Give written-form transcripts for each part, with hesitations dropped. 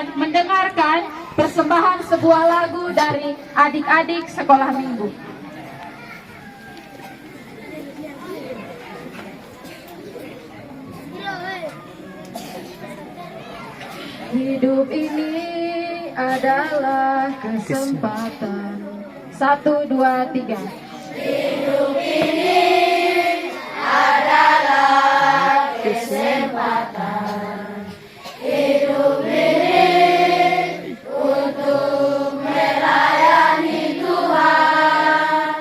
akan mendengarkan persembahan sebuah lagu dari adik-adik sekolah minggu. Hidup ini adalah kesempatan. 1, 2, 3. Hidup ini adalah kesempatan. Hidup ini untuk melayani Tuhan.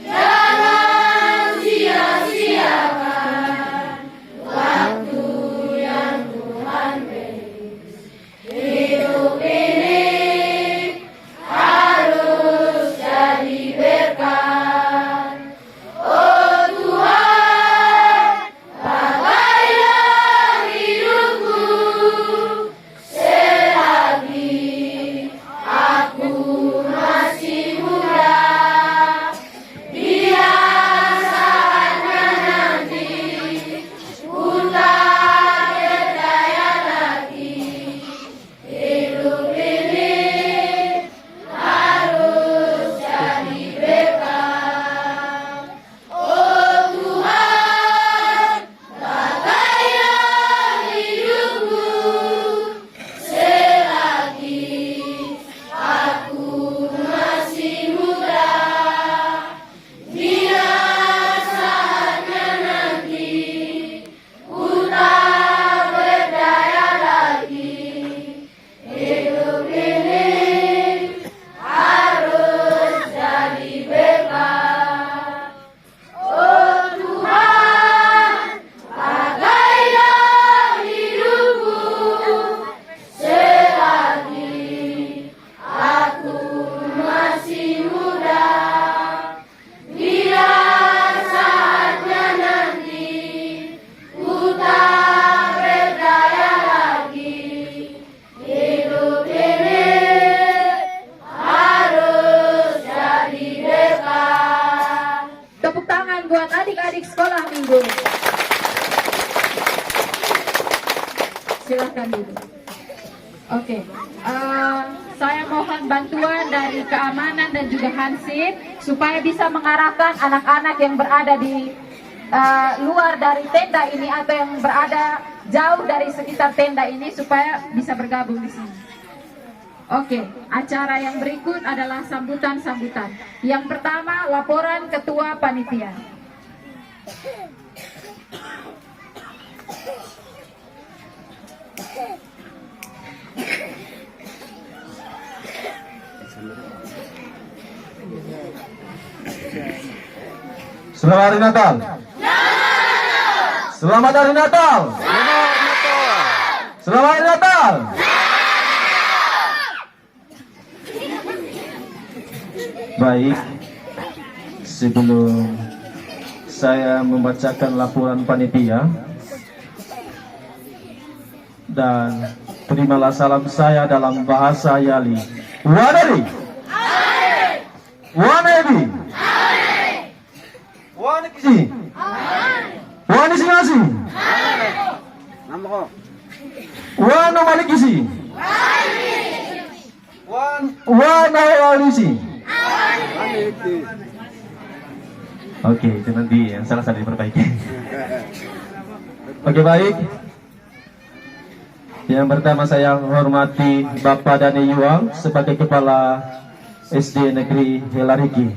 Jangan sia-siakan waktu yang Tuhan beri. Hidup ini harus jadi berkat. Oh Tuhan, pakailah hidupku selagi aku masih muda. Biar saatnya nanti ku tak berdaya lagi. Hidup ini harus jadi berkat. Oh Tuhan, pakailah hidupku selagi aku masih muda. Biar saatnya nanti ku tak berdaya lagi. Hidup ini harus jadi berkat. Oh Tuhan, pakailah hidupku selagi aku masih muda. Biar saatnya nanti ku tak berdaya lagi. Hidup ini harus jadi berkat. Tepuk tangan buat adik-adik sekolah minggu. Silahkan duduk. Oke, saya mohon bantuan dari keamanan dan juga Hansip supaya bisa mengarahkan anak-anak yang berada di luar dari tenda ini atau yang berada jauh dari sekitar tenda ini supaya bisa bergabung di sini. Oke, acara yang berikut adalah sambutan-sambutan. Yang pertama, laporan ketua panitia. Selamat Hari Natal. Selamat Hari Natal. Selamat Hari Natal. Baik, sebelum saya membacakan laporan panitia, dan terimalah salam saya dalam bahasa Yali. Wanari, Wanebi, Wanikisi, Wanisingasi, Wanomalikisi, Wanawalisi. Oke, itu nanti yang salah diperbaiki. Oke, baik. Yang pertama saya menghormati Bapak Dani Yuang sebagai Kepala SD Negeri Helarigi.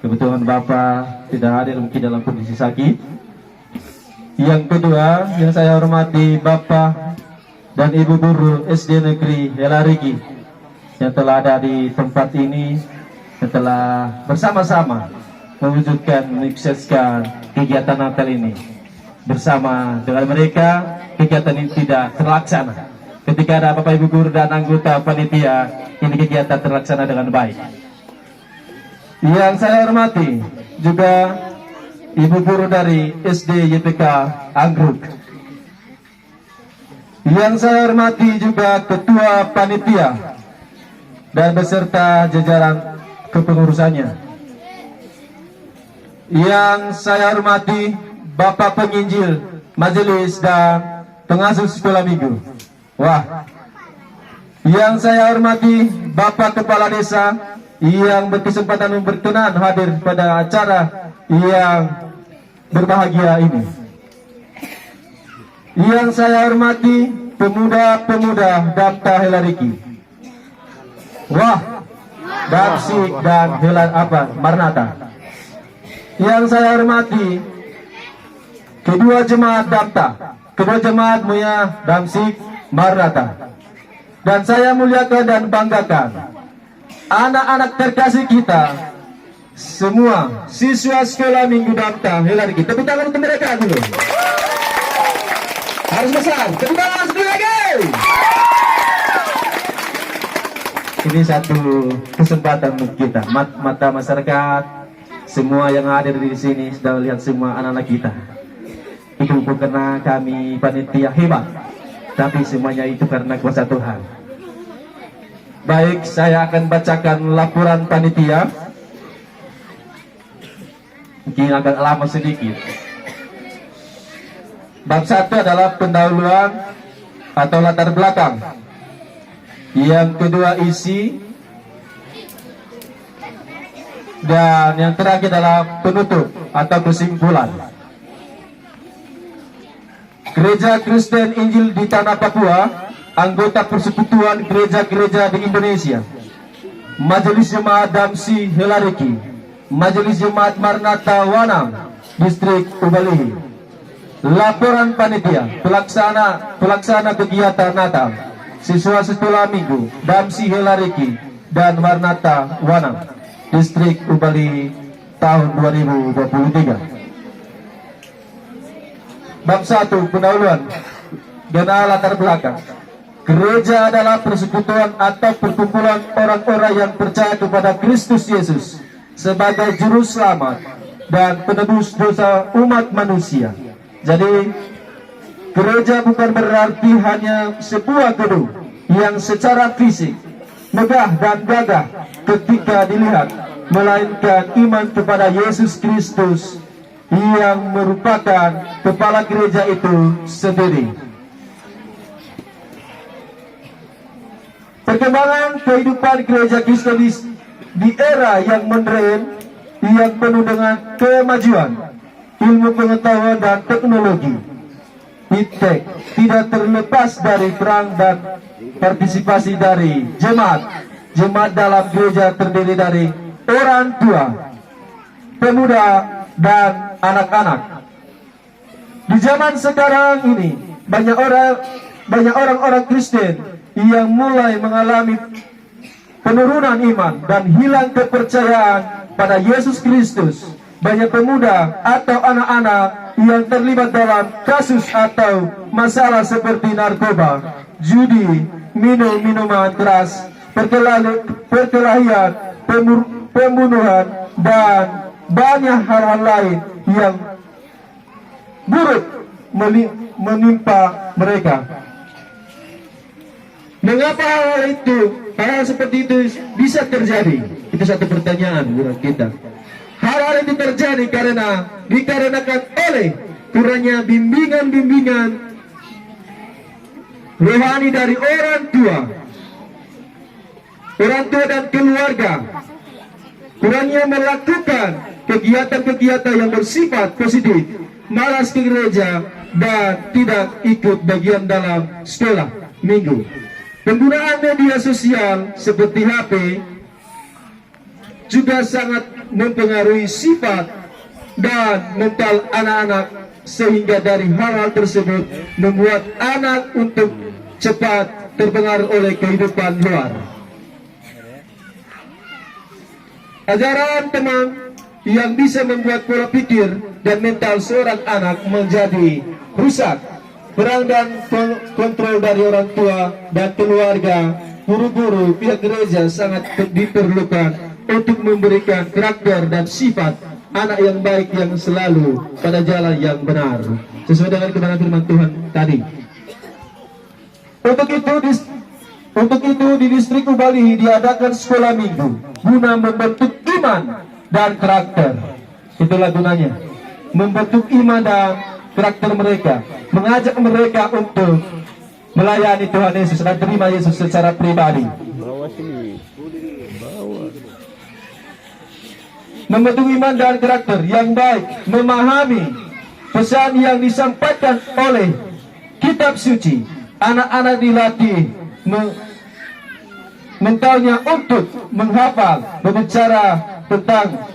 Kebetulan Bapak tidak hadir mungkin dalam kondisi sakit. Yang kedua yang saya hormati Bapak dan Ibu Guru SD Negeri Helarigi yang telah ada di tempat ini, yang telah bersama-sama mewujudkan menyukseskan kegiatan Natal ini. Bersama dengan mereka kegiatan ini tidak terlaksana. Ketika ada Bapak Ibu Guru dan anggota panitia, ini kegiatan terlaksana dengan baik. Yang saya hormati juga Ibu Guru dari SD YPK Anggruk. Yang saya hormati juga Ketua Panitia dan beserta jajaran kepengurusannya. Yang saya hormati Bapak Penginjil Majelis dan pengasuh sekolah minggu. Wah, Yang saya hormati Bapak Kepala Desa yang berkesempatan berkenan hadir pada acara yang berbahagia ini. Yang saya hormati pemuda-pemuda Dapta Helariki. Wah, Damsik dan Marnata. Yang saya hormati kedua jemaat Dapta, kedua jemaat Muya Damsik Marnata. Dan saya muliakan dan banggakan anak-anak terkasih kita semua siswa sekolah minggu Dapta Helariki. Tepuk tangan untuk mereka dulu. Harus besar. Tepuk tangan sekali lagi. Ini satu kesempatan untuk kita, mata masyarakat, semua yang hadir di sini sudah lihat semua anak-anak kita. Itu bukan karena kami panitia hebat, tapi semuanya itu karena kuasa Tuhan. Baik, saya akan bacakan laporan panitia. Mungkin agak lama sedikit. Bab 1 adalah pendahuluan atau latar belakang. Yang kedua isi. Dan yang terakhir adalah penutup atau kesimpulan. Gereja Kristen Injil di Tanah Papua, anggota Persekutuan Gereja-Gereja di Indonesia, Majelis Jemaat Damsi Helariki, Majelis Jemaat Marnata Wanam, Distrik Ubalihi. Laporan panitia pelaksana kegiatan Natal siswa sekolah minggu Damsi Helariki dan Marnata Wanam, Distrik Ubalihi tahun 2023. Bab 1 pendahuluan dan latar belakang. Gereja adalah persekutuan atau perkumpulan orang-orang yang percaya kepada Kristus Yesus sebagai juru selamat dan penebus dosa umat manusia. Jadi gereja bukan berarti hanya sebuah gedung yang secara fisik megah dan gagah ketika dilihat, melainkan iman kepada Yesus Kristus yang merupakan kepala gereja itu sendiri. Perkembangan kehidupan gereja Kristen di era yang modern, yang penuh dengan kemajuan ilmu pengetahuan dan teknologi, iptek, tidak terlepas dari peran dan partisipasi dari jemaat. Jemaat dalam gereja terdiri dari orang tua, pemuda, dan anak-anak. Di zaman sekarang ini banyak orang-orang Kristen yang mulai mengalami penurunan iman dan hilang kepercayaan pada Yesus Kristus. Banyak pemuda atau anak-anak yang terlibat dalam kasus atau masalah seperti narkoba, judi, minuman keras, perkelahian, pembunuhan, dan banyak hal-hal lain yang buruk menimpa mereka. Mengapa hal seperti itu bisa terjadi? Itu satu pertanyaan buat kita. Hal-hal itu terjadi dikarenakan oleh kurangnya bimbingan rohani dari orang tua dan keluarga, kurangnya melakukan kegiatan-kegiatan yang bersifat positif, malas ke gereja, dan tidak ikut bagian dalam sekolah minggu. Penggunaan media sosial seperti HP juga sangat mempengaruhi sifat dan mental anak-anak, sehingga dari hal-hal tersebut membuat anak untuk cepat terpengaruh oleh kehidupan luar. Ajaran teman yang bisa membuat pola pikir dan mental seorang anak menjadi rusak. Peran dan kontrol dari orang tua dan keluarga, guru-guru, pihak gereja sangat diperlukan untuk memberikan karakter dan sifat anak yang baik yang selalu pada jalan yang benar sesuai dengan kebenaran firman Tuhan tadi. Untuk itu di distrik Ubalihi diadakan sekolah minggu guna membentuk iman dan karakter. Itulah gunanya, membentuk iman dan karakter mereka, mengajak mereka untuk melayani Tuhan Yesus dan terima Yesus secara pribadi. Membentuk iman dan karakter yang baik, memahami pesan yang disampaikan oleh kitab suci. Anak-anak dilatih mentalnya untuk menghafal, berbicara tentang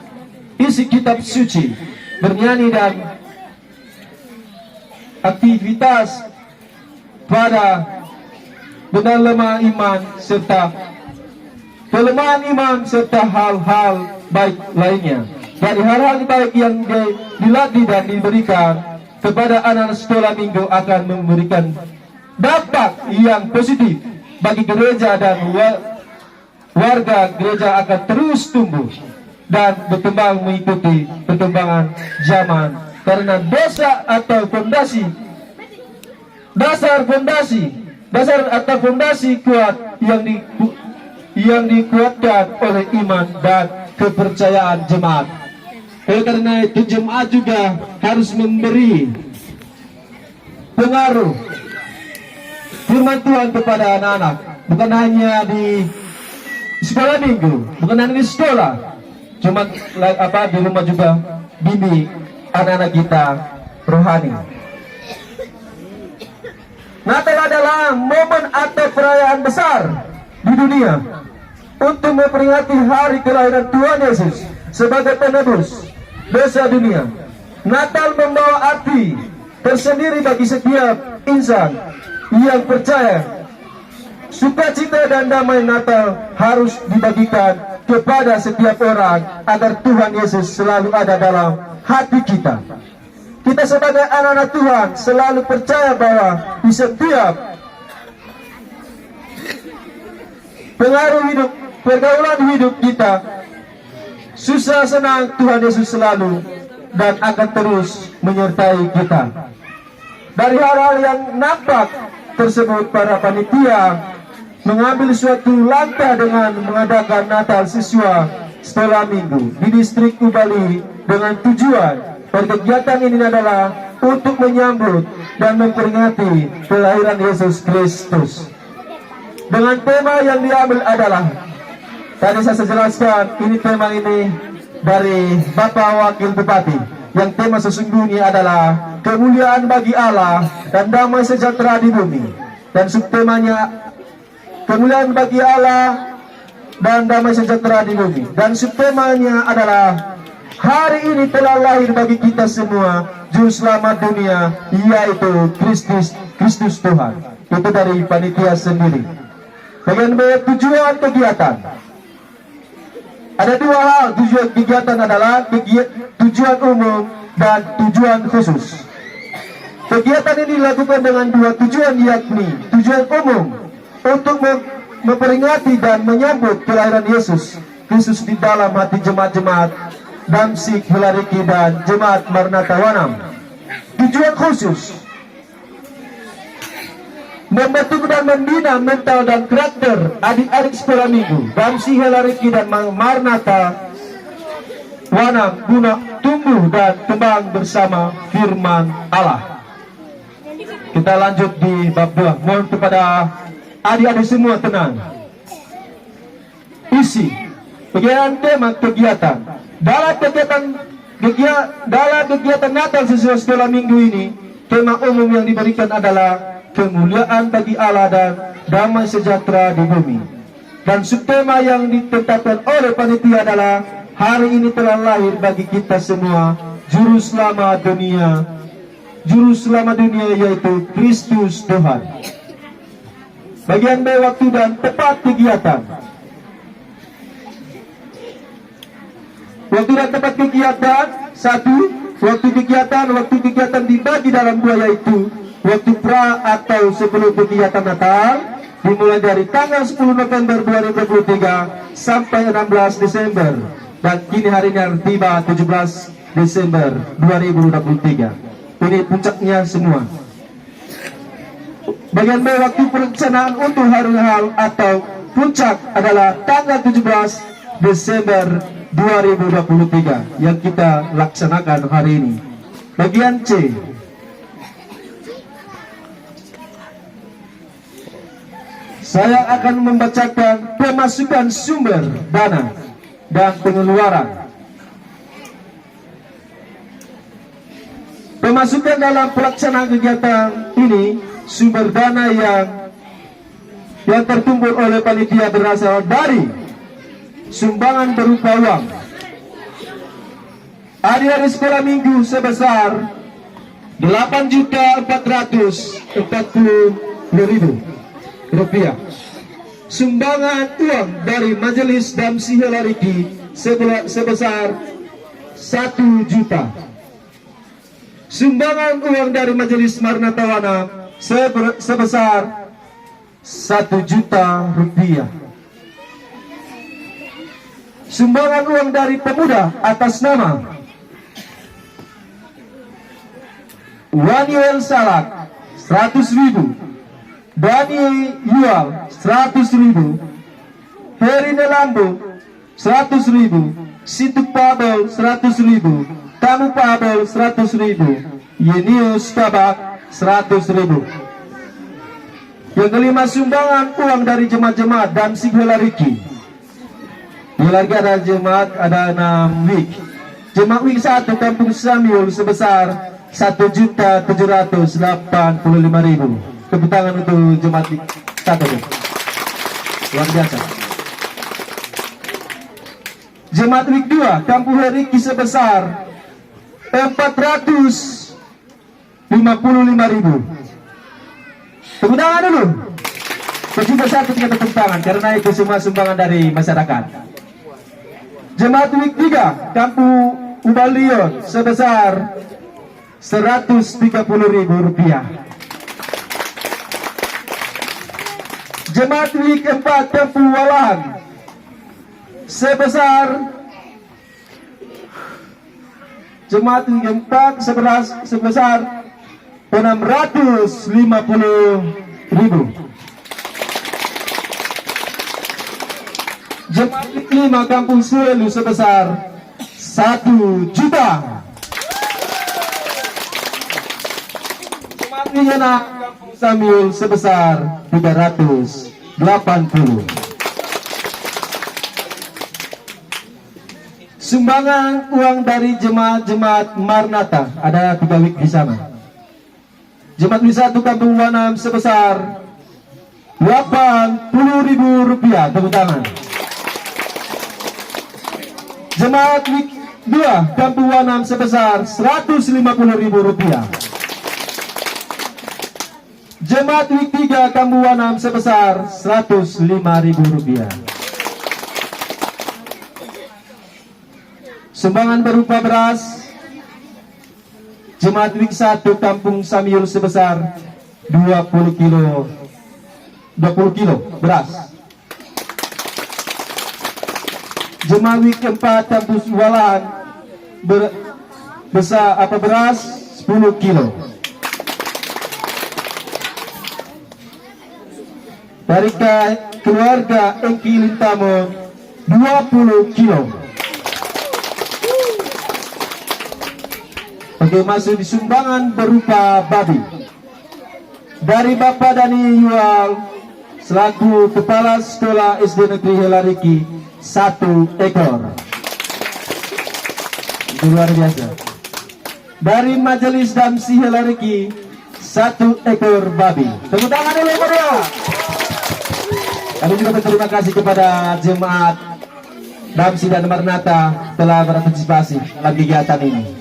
isi kitab suci, bernyanyi dan aktivitas pada benar lemah iman serta kelemahan iman serta hal-hal baik lainnya. Dari hal-hal baik yang dilatih dan diberikan kepada anak sekolah minggu akan memberikan dampak yang positif bagi gereja, dan warga gereja akan terus tumbuh dan berkembang mengikuti perkembangan zaman. Karena dosa atau fondasi, dasar atau fondasi kuat yang dikuatkan oleh iman dan kepercayaan jemaat. Oleh karena itu jemaat juga harus memberi pengaruh firman Tuhan kepada anak-anak, bukan hanya di sekolah minggu, bukan hanya di sekolah, cuma di rumah juga bimbing anak-anak kita rohani. Natal adalah momen atau perayaan besar di dunia untuk memperingati hari kelahiran Tuhan Yesus sebagai penebus dosa dunia. Natal membawa arti tersendiri bagi setiap insan yang percaya. Sukacita dan damai Natal harus dibagikan kepada setiap orang agar Tuhan Yesus selalu ada dalam hati kita. Kita sebagai anak-anak Tuhan selalu percaya bahwa di setiap pengaruh hidup, pergaulan hidup kita, susah senang, Tuhan Yesus selalu dan akan terus menyertai kita. Dari hal-hal yang nampak tersebut, para panitia mengambil suatu langkah dengan mengadakan Natal siswa sekolah minggu di distrik Ubali dengan tujuan kegiatan ini adalah untuk menyambut dan memperingati kelahiran Yesus Kristus. Dengan tema yang diambil adalah, tadi saya jelaskan, ini tema ini dari Bapak Wakil Bupati, yang tema sesungguhnya adalah kemuliaan bagi Allah dan damai sejahtera di bumi. Dan subtemanya kemuliaan bagi Allah dan damai sejahtera di bumi. Dan subtemanya adalah hari ini telah lahir bagi kita semua juru selamat dunia, yaitu Kristus Tuhan. Itu dari panitia sendiri. Bagian B, tujuan kegiatan. Ada dua hal. Tujuan kegiatan adalah tujuan umum dan tujuan khusus. Kegiatan ini dilakukan dengan dua tujuan, yakni tujuan umum untuk memperingati dan menyambut kelahiran Yesus Kristus di dalam hati jemaat-jemaat Damsik Hilariki dan Jemaat Maranatha Wanam. Tujuan khusus membentuk dan membina mental dan karakter adik-adik sekolah minggu Damsik Hilariki dan Maranatha Wanam guna tumbuh dan kembang bersama firman Allah. Kita lanjut di bab 2. Mohon kepada adik-adik semua tenang. Isi bagian tema kegiatan. Dalam kegiatan Natal siswa sekolah minggu ini, tema umum yang diberikan adalah kemuliaan bagi Allah dan damai sejahtera di bumi. Dan subtema yang ditetapkan oleh panitia adalah hari ini telah lahir bagi kita semua juru selamat dunia yaitu Kristus Tuhan. Bagian B, waktu dan tempat kegiatan. Waktu dan tempat kegiatan. 1. Waktu kegiatan dibagi dalam 2, yaitu waktu pra atau sebelum kegiatan Natal, dimulai dari tanggal 10 November 2023 sampai 16 Desember, dan kini harinya tiba 17 Desember 2023. Ini puncaknya semua. Bagian B, waktu perencanaan untuk hari hal atau puncak adalah tanggal 17 Desember 2023 yang kita laksanakan hari ini. Bagian C, saya akan membacakan pemasukan sumber dana dan pengeluaran. Pemasukan dalam pelaksanaan kegiatan ini, sumber dana yang terkumpul oleh panitia berasal dari sumbangan berupa uang. Hari-hari sekolah minggu sebesar 8.440.000 rupiah. Sumbangan uang dari Majelis Damsi Helariki sebesar 1 juta. Sumbangan uang dari Majelis Marnatawana sebesar 1 juta rupiah. Sumbangan uang dari pemuda atas nama Waniel Salak 100.000, Dani Yual 100.000, Heri Nelambo 100.000, Situ Pabel 100.000, Tamu Pabel 100.000, Yenius Kabak 100.000. Yang kelima, sumbangan uang dari jemaat-jemaat dan Helariki. Helariki ada jemaat, ada 6 wik. Jemaat wik 1 Kampung Samyul sebesar 1.785.000. Tepuk tangan untuk jemaat wik 1. Luar biasa. Jemaat wik 2 Kampung Helariki sebesar 455.000. Tepuk tangan dulu. Juga satu kita tepuk tangan karena itu semua sumbangan dari masyarakat. Jemaat wik 3 Kampung Ubalion sebesar 130.000 rupiah. Jemaat wik 4 Kampung Walang sebesar Jemaat wik 4 sebesar 650.000. Jemaat wik 5 Kampung Suelu sebesar 1 juta. Jemaat wik 6 Kampung Samyul sebesar 380. Sumbangan uang dari jemaat-jemaat Marnata ada 3 wik di sana. Jemaat wik 1 Kampung Wanam sebesar 80.000 rupiah. Tepuk tangan. Jemaat wik 2 Kampung Wanam sebesar 150.000 rupiah. Jemaat wik 3 Kampung Wanam sebesar 105.000 rupiah. Sumbangan berupa beras, Jemaat wik 1 Kampung Samyul sebesar 20 kilo beras. Jemaat wik 4 Kampung Walan beras 10 kilo. Dari keluarga Engki Lintamon 20 kilo. Oke, masuk di sumbangan berupa babi dari Bapak Dani Yual selaku Kepala Sekolah SD Negeri Helariki 1 ekor. Itu luar biasa. Dari Majelis Damsi Helariki 1 ekor babi. Tepuk tangan dulu berdua. Kami juga berterima kasih kepada jemaat Damsi dan Marnata telah berpartisipasi dalam kegiatan ini.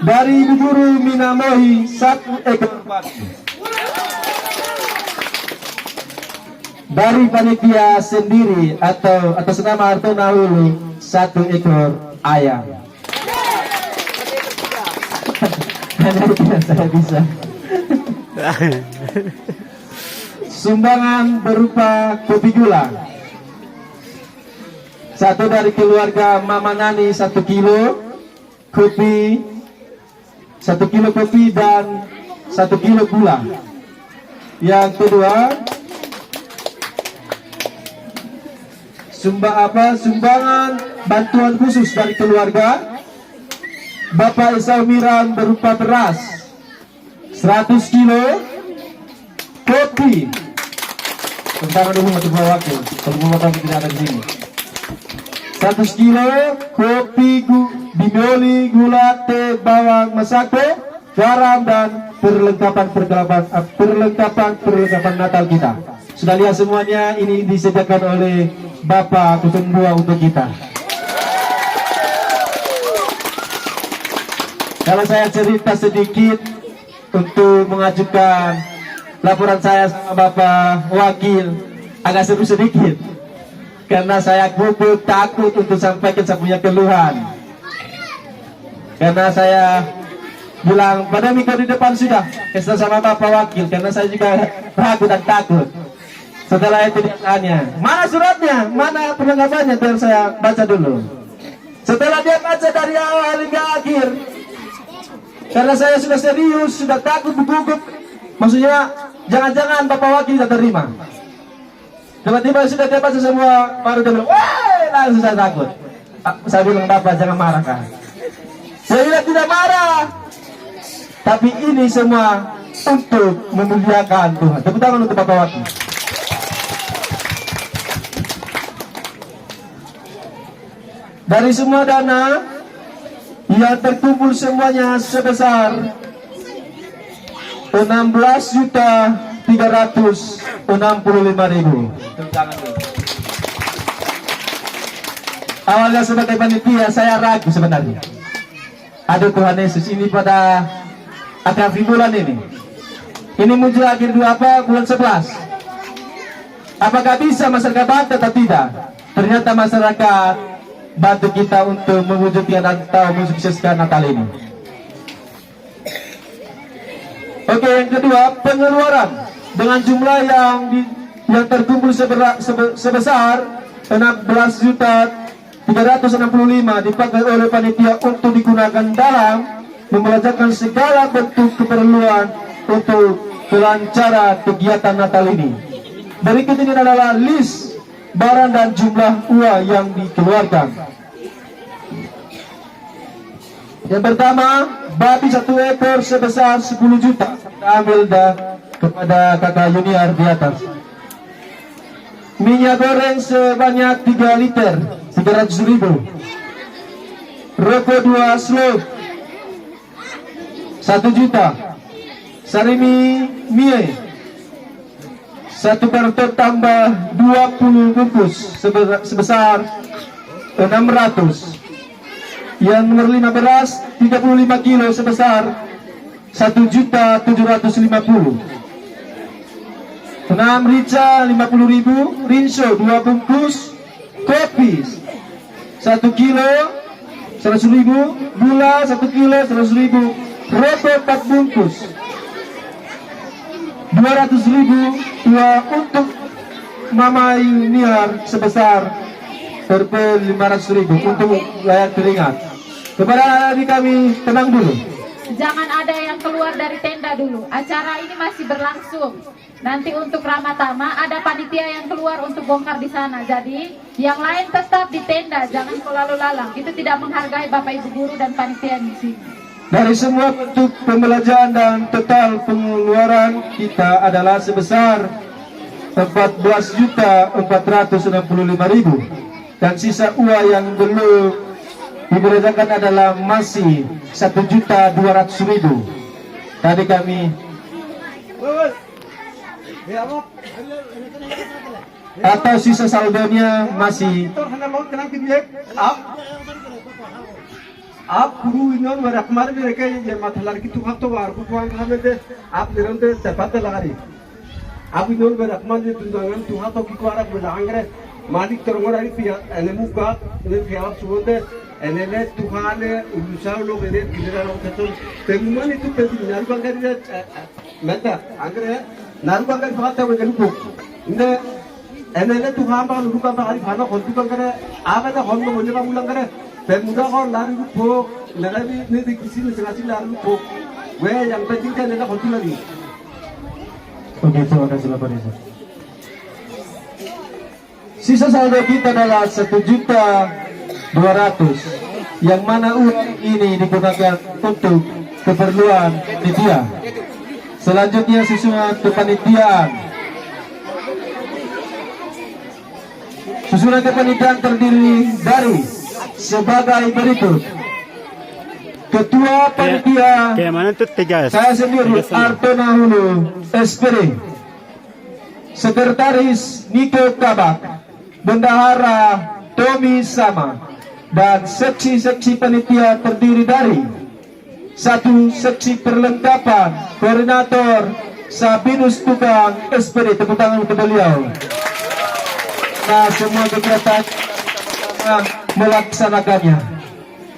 Dari Ibu Guru Minamohi 1 ekor babi. Dari panitia sendiri atau atas nama Artona Hulu 1 ekor ayam. Hanya itu yang saya bisa. Sumbangan berupa kopi gula. 1 dari keluarga Mama Nani 1 kilo kopi, 1 kilo kopi dan 1 kilo gula. Yang kedua, sumbangan bantuan khusus dari keluarga Bapak Isau Miran berupa beras 100 kilo, kopi Tentang dulu untuk wakil. Kalau mau makan tidak ada di sini. 100 kilo kopi binoli, gula, teh, bawang, masako, garam dan perlengkapan Natal kita. Sudah lihat semuanya, ini disediakan oleh Bapak 02 untuk kita. Kalau saya cerita sedikit untuk mengajukan laporan saya sama Bapak Wakil, agak seru sedikit. Karena saya gugup takut untuk sampaikan saya punya keluhan. Karena saya bilang pada minggu di depan sudah kesal sama Bapak Wakil, karena saya juga ragu dan takut. Setelah itu dia tanya, mana suratnya, mana perlengkapannya, biar saya baca dulu. Setelah dia baca dari awal hingga akhir, karena saya sudah serius, sudah takut, gugup, maksudnya jangan-jangan Bapak Wakil tidak terima. Tiba-tiba sudah dia baca semua, baru dia bilang, wah, langsung saya takut. Saya bilang, Bapak jangan marah kan. Saya bilang tidak marah, tapi ini semua untuk memuliakan Tuhan. Tepuk tangan untuk Bapak Wakil. Dari semua dana yang terkumpul semuanya sebesar 16.365.000. Awalnya sebagai panitia saya ragu sebenarnya. Aduh Tuhan Yesus, ini pada akhir bulan ini muncul akhir bulan 11. Apakah bisa masyarakat bantu atau tidak? Ternyata masyarakat bantu kita untuk mewujudkan atau mensukseskan Natal ini. Oke, yang kedua, pengeluaran dengan jumlah yang terkumpul sebesar 16.365 dipakai oleh panitia untuk digunakan dalam membelajarkan segala bentuk keperluan untuk kelancaran kegiatan Natal ini. Berikut ini adalah list barang dan jumlah uang yang dikeluarkan. Yang pertama, babi 1 ekor sebesar 10 juta. Kita ambil kepada kakak junior di atas. Minyak goreng sebanyak 3 liter 300.000. Rokok 2 slop 1 juta. Sarimi mie 1 karton tambah 20 bungkus sebesar 600. Yang nomor 5 beras 35 kilo sebesar 1.750.000. 6 rica 50.000. Rinso 2 bungkus. Kopi 1 kilo 100.000. Gula 1 kilo 100.000. Rokok 4 bungkus 200.000. Untuk Mama Yuniar sebesar Rp 500.000 untuk layak teringat. Kepada adik kami, tenang dulu. Jangan ada yang keluar dari tenda dulu. Acara ini masih berlangsung. Nanti untuk Ramatama ada panitia yang keluar untuk bongkar di sana. Jadi yang lain tetap di tenda, jangan lalu lalang. Itu tidak menghargai Bapak Ibu guru dan panitia di sini. Dari semua bentuk pembelajaran dan total pengeluaran kita adalah sebesar 14.465.000. Dan sisa uang yang belum dibelanjakan adalah masih 1.200.000. Tadi kami atau sisa saldonya masih आप गुरु इन्हों में रखमार भी रखे ये माथलार की तुखाप तो वार को कुआं खाने दे आप निरंतर चपाते लगा रही आप इन्हों में रखमार ये तुझांगन तुखाप तो की कुआरा बुलांग रहे मालिक तरंगों राही पिया एने मुका ने पिया आप सुबह एने ने तुखाने उल्लास लोग एने किधर लोग थे तो तेमुमान itu penting naru bangkari meta angkre naru bangkari बात है वो जरूर इन्हें एने ने तुखाम बाल रुका बाहरी खाना खोलती बंकरे आप ऐसा खोल में बोले बाबू लंगरे Pemuda kau lari lupa, lagi ni di kisi ni sengaja lari lupa. Weh yang penting kan adalah konti lagi. Oke, terima kasih Bapak Desa. Sisa saldo kita adalah 1.200.000, yang mana uang ini digunakan untuk keperluan panitia. Selanjutnya sesuai kepanitiaan. Susunan kepanitiaan terdiri dari sebagai berikut. Ketua Panitia Kayak mana tuh tiga? saya sendiri Artona Hulu SPD. Sekretaris Niko Kabak, Bendahara Tommy Sama, dan seksi-seksi panitia terdiri dari satu seksi perlengkapan koordinator Sabinus Tukang SPD. Tepuk tangan untuk beliau. Nah, semua kegiatan kita melaksanakannya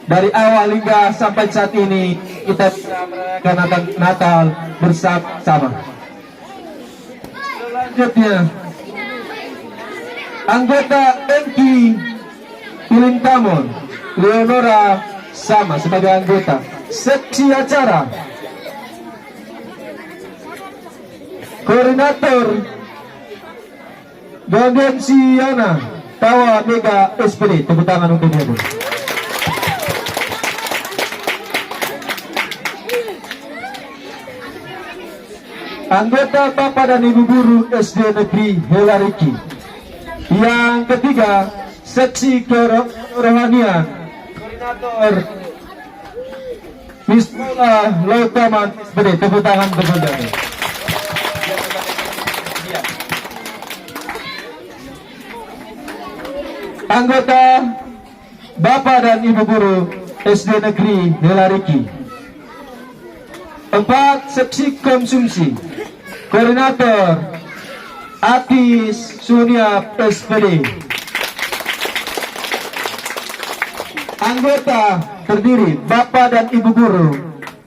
dari awal hingga sampai saat ini kita merayakan Natal bersama-sama. Selanjutnya, anggota Enki Pilintamon Leonora Sama sebagai anggota seksi acara. Koordinator Gagensiana Tawa Mega SPD. Tepuk tangan untuk dia. Anggota Bapak dan Ibu Guru SD Negeri Helariki. Yang ketiga, seksi kerohanian koordinator Misbah Lautaman SPD. Tepuk tangan untuk dia. Anggota Bapak dan Ibu Guru SD Negeri Helariki. 4. Seksi konsumsi koordinator Atis Suniap SPD. Anggota terdiri Bapak dan Ibu Guru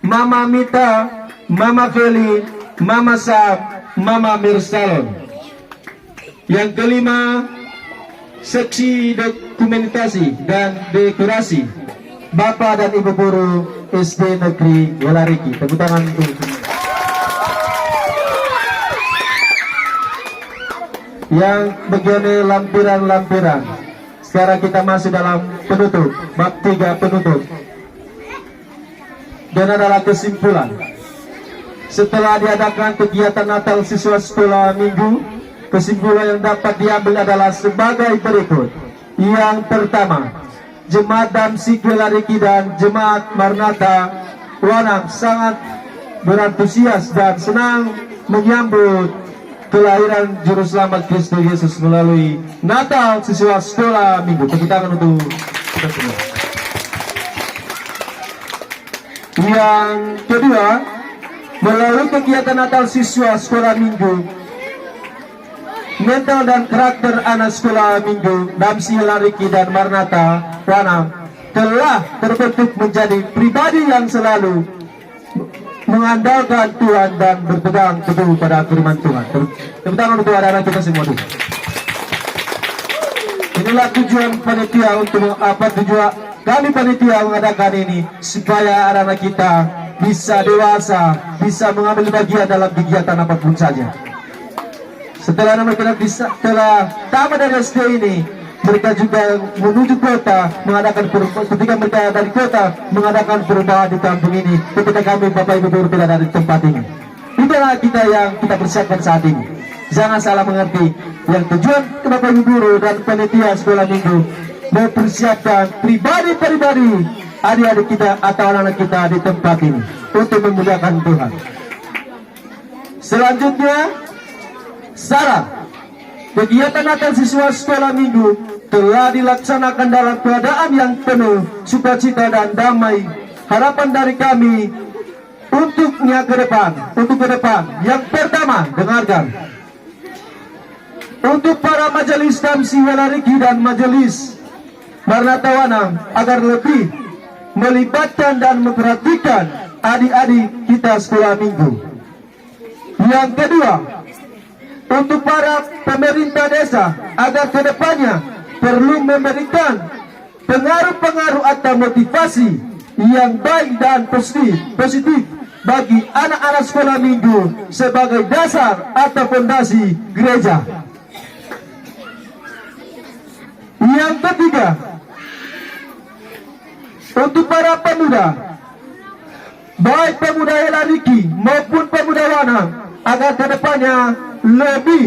Mama Mita, Mama Feli, Mama Sam, Mama Mirsalon. Yang kelima, seksi dokumentasi dan dekorasi Bapak dan Ibu Guru SD Negeri Helariki. Tepuk tangan untuk yang begini lampiran-lampiran. Sekarang kita masih dalam penutup, bab 3 penutup. Dan adalah kesimpulan. Setelah diadakan kegiatan Natal siswa sekolah minggu, kesimpulan yang dapat diambil adalah sebagai berikut. Yang pertama, Jemaat Damsik Helariki dan Jemaat Maranatha Wanang sangat berantusias dan senang menyambut kelahiran Juru Selamat Kristus Yesus melalui Natal siswa sekolah minggu. Tepuk tangan untuk kita semua. Yang kedua, melalui kegiatan Natal siswa sekolah minggu, mental dan karakter anak sekolah minggu Damsi Helariki dan Maranatha Wanang telah terbentuk menjadi pribadi yang selalu mengandalkan Tuhan dan berpegang teguh pada firman Tuhan. Tepuk tangan untuk anak-anak kita semua dulu. Inilah tujuan panitia untuk tujuan kami panitia mengadakan ini, supaya anak-anak kita bisa dewasa, bisa mengambil bagian dalam kegiatan apapun saja. Setelah mereka telah tamat dari SD ini, mereka juga menuju kota mengadakan ketika mereka dari kota mengadakan perubahan di kampung ini. Ketika kami Bapak Ibu Guru tidak ada di tempat ini, itulah kita yang kita persiapkan saat ini. Jangan salah mengerti. Yang tujuan Bapak Ibu Guru dan panitia sekolah minggu mempersiapkan pribadi-pribadi adik-adik kita atau anak-anak kita di tempat ini untuk memuliakan Tuhan. Selanjutnya, saran kegiatan Natal siswa sekolah minggu telah dilaksanakan dalam keadaan yang penuh sukacita dan damai. Harapan dari kami untuknya ke depan. Yang pertama, dengarkan. Untuk para majelis Damsi Helariki dan majelis Maranatha Wanang agar lebih melibatkan dan memperhatikan adik-adik kita sekolah minggu. Yang kedua, untuk para pemerintah desa agar kedepannya perlu memberikan pengaruh-pengaruh atau motivasi yang baik dan positif bagi anak-anak sekolah minggu sebagai dasar atau fondasi gereja. Yang ketiga, untuk para pemuda, baik pemuda Helariki maupun pemuda Wanang, agar kedepannya lebih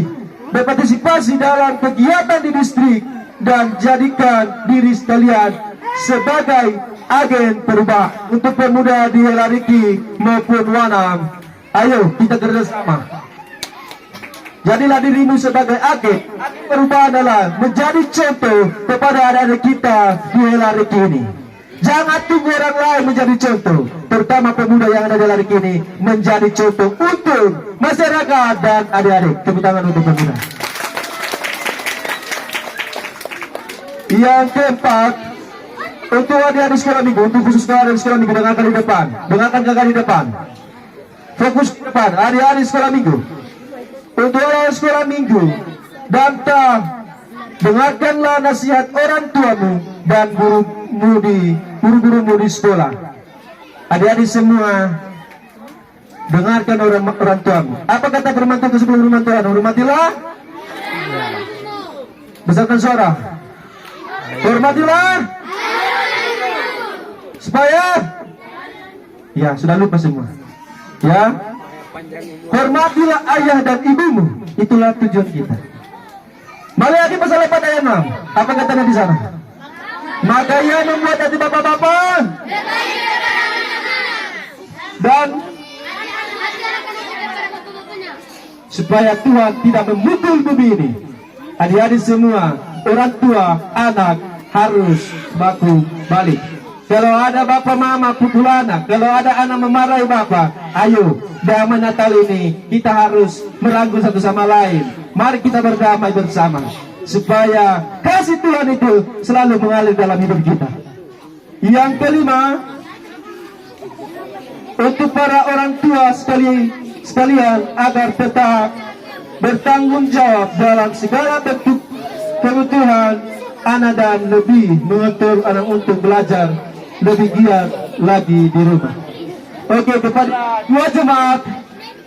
berpartisipasi dalam kegiatan di distrik dan jadikan diri sekalian sebagai agen perubahan untuk pemuda di Helariki maupun Wanam. Ayo kita kerjasama. Jadilah dirimu sebagai agen perubahan adalah menjadi contoh kepada anak-anak kita di Helariki ini. Jangan tunggu orang lain menjadi contoh, terutama pemuda yang ada di Helariki ini menjadi contoh untuk masyarakat dan adik-adik. Tepuk tangan untuk pemuda. Yang keempat, untuk adik-adik sekolah minggu, untuk khusus adik sekolah minggu, dengarkan di depan, dengarkan kakak di depan. Fokus di depan, adik-adik sekolah minggu. Untuk adik sekolah minggu, danta, dengarkanlah nasihat orang tuamu dan guru-gurumu di sekolah. Adik-adik semua, dengarkan orang tuamu. Apa kata firman Tuhan sebelum firman Tuhan? Hormatilah. Besarkan suara. Hormatilah. Supaya, ya sudah lupa semua. Ya, hormatilah ayah dan ibumu. Itulah tujuan kita. Maliaki pasal 4 ayat 6. Apa katanya di sana? Maka ia membuat hati bapak-bapak dan supaya Tuhan tidak memukul bumi ini. Adik-adik semua, orang tua, anak harus baku balik. Kalau ada bapak mama pukul anak, kalau ada anak memarahi bapak, ayo damai Natal ini kita harus merangkul satu sama lain. Mari kita berdamai bersama supaya kasih Tuhan itu selalu mengalir dalam hidup kita. Yang kelima, untuk para orang tua sekalian agar tetap bertanggung jawab dalam segala bentuk kebutuhan anak dan lebih mengatur anak untuk belajar lebih giat lagi di rumah. Oke, kepada dua jemaat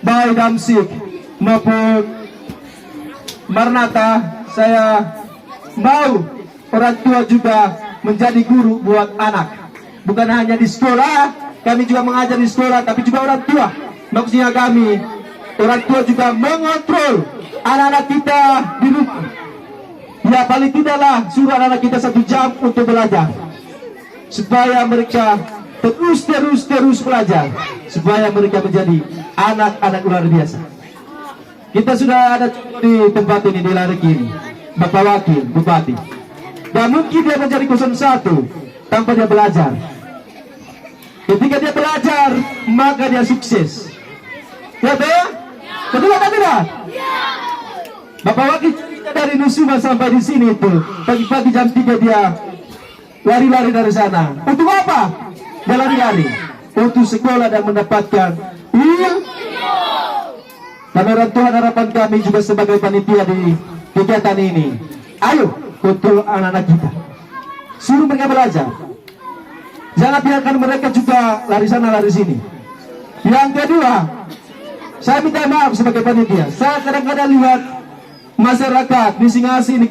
baik Damsik maupun Marnata, saya mau orang tua juga menjadi guru buat anak. Bukan hanya di sekolah, kami juga mengajar di sekolah, tapi juga orang tua. Maksudnya kami, orang tua juga mengontrol anak-anak kita di rumah. Ya paling tidaklah suruh anak-anak kita 1 jam untuk belajar, supaya mereka terus belajar, supaya mereka menjadi anak-anak luar biasa. Kita sudah ada contoh di tempat ini, di Helariki ini, Bapak Wakil Bupati. Dan mungkin dia menjadi 01 tanpa dia belajar. Ketika dia belajar, maka dia sukses. Ya betul? Betul atau tidak? Bapak Wakil dari Nusuma sampai di sini itu pagi-pagi jam 3 dia lari-lari dari sana. Untuk apa? Dia lari-lari untuk sekolah dan mendapatkan ilmu. Dan orang Tuhan, harapan kami juga sebagai panitia di kegiatan ini, ayo untuk anak-anak kita, suruh mereka belajar. Jangan biarkan mereka juga lari sana lari sini. Yang kedua, saya minta maaf sebagai panitia, saya kadang-kadang lihat masyarakat ngasih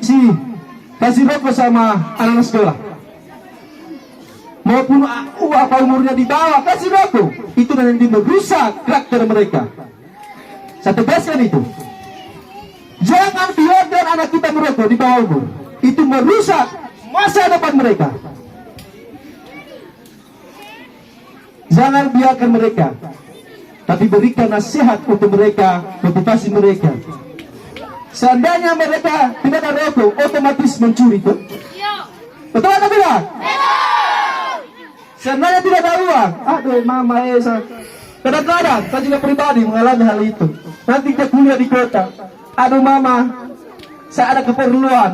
kasih rokok sama anak-anak sekolah, maupun apa umurnya di bawah, kasih rokok. Itu nanti merusak karakter mereka. Saya tegaskan itu. Jangan biarkan anak kita merokok di bawah umur. Itu merusak masa depan mereka. Jangan biarkan mereka, tapi berikan nasihat untuk mereka, motivasi mereka. Seandainya mereka tidak ada rokok, otomatis mencuri tuh. Betul atau tidak? Seandainya tidak ada uang, aduh mama Esa. Kadang-kadang saya juga pribadi mengalami hal itu. Nanti kita kuliah di kota, aduh mama, saya ada keperluan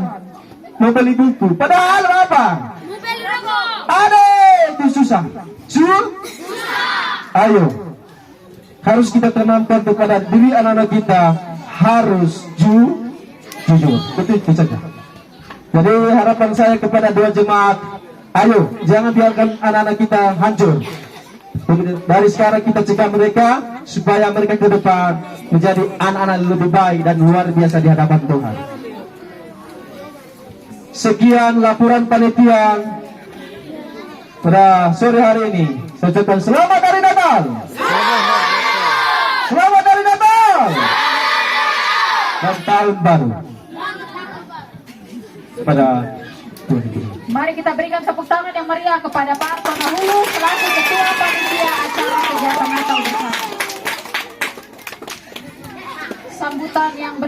mau beli buku. Padahal apa? Mau beli rokok. Aduh, itu susah. Susah. Ayo, harus kita tanamkan kepada diri anak-anak kita, harus jujur. Betul itu saja. Jadi harapan saya kepada dua jemaat, ayo jangan biarkan anak-anak kita hancur. Dari sekarang kita cegah mereka supaya mereka ke depan menjadi anak-anak lebih baik dan luar biasa di hadapan Tuhan. Sekian laporan panitia pada sore hari ini. Saya ucapkan selamat hari Natal. Selamat hari Natal. dan tahun baru pada 2020. Mari kita berikan tepuk tangan yang meriah kepada Pak Arto Nahulu selaku Ketua Panitia Acara Kegiatan Natal Bersama. Sambutan yang beri